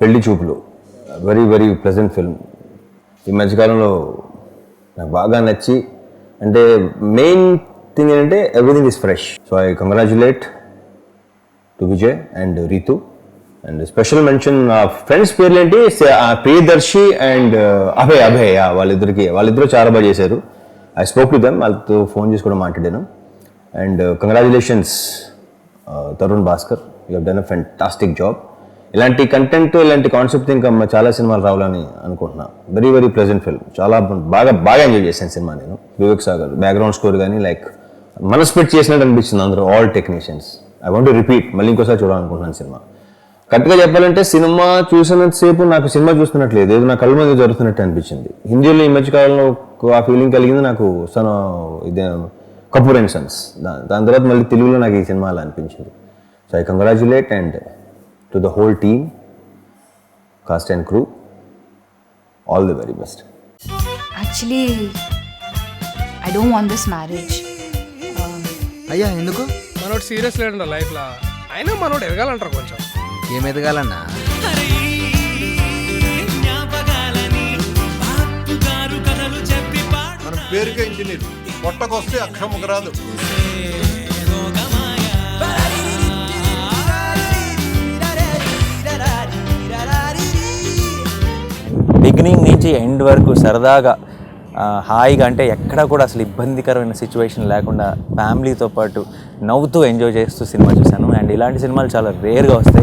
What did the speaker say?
పెళ్లి చూపులు very very pleasant film. ఈ మధ్యకాలంలో నాకు బాగా నచ్చి, అంటే మెయిన్ థింగ్ ఏంటంటే everything is fresh. So I congratulate to Vijay and Ritu. And special mention friends పేర్లు ఏంటి, ప్రియదర్శి అండ్ అభయ్ వాళ్ళిద్దరు చాలా బాగా చేశారు. ఐ స్పోక్ టు దెమ్, వాళ్ళతో ఫోన్ చేసి కూడా మాట్లాడాను. And congratulations Tarun Bhaskar, you have done a fantastic job. ఇలాంటి కంటెంట్, ఇలాంటి కాన్సెప్ట్ ఇంకా చాలా సినిమాలు రావాలని అనుకుంటున్నా. వెరీ వెరీ ప్లెజెంట్ ఫిల్మ్, చాలా బాగా ఎంజాయ్ చేశాను సినిమా నేను. వివేక్ సాగర్ బ్యాక్గ్రౌండ్ స్కోర్ కానీ లైక్ మనసు పెట్టి చేసినట్టు అనిపించింది అందరూ, all technicians. I want to repeat, మళ్ళీ ఇంకోసారి చూడాలనుకుంటున్నాను సినిమా. కరెక్ట్గా చెప్పాలంటే సినిమా చూసినంతసేపు నాకు సినిమా చూస్తున్నట్లేదు, ఏదో నా కళ్ళ మీద జరుగుతున్నట్టు అనిపించింది. హిందీలో ఈ మధ్యకాలంలో ఆ ఫీలింగ్ కలిగింది నాకు ఇదే కపూర్ అండ్ సన్స్. దాని తర్వాత మళ్ళీ తెలుగులో నాకు ఈ సినిమా అలా అనిపించింది. So I congratulate and to the whole team, cost and crew, all the very best. Actually I don't want this marriage. అయ్యా ఎందుకు? మనోడు సీరియస్ లేడంట లైఫ్లో, అయినా మనోడు ఎదగాలంటారు కొంచెం. ఏం ఎదగాలన్నా? మన పేరుకే ఇంజనీర్, పొట్టకొస్తే అక్షముకు రాదు. బిగినింగ్ నుంచి ఎండ్ వరకు సరదాగా హాయిగా, అంటే ఎక్కడ కూడా అసలు ఇబ్బందికరమైన సిచ్యువేషన్ లేకుండా ఫ్యామిలీతో పాటు నవ్వుతూ ఎంజాయ్ చేస్తూ సినిమా చూశాను. అండ్ ఇలాంటి సినిమాలు చాలా రేర్గా వస్తాయి.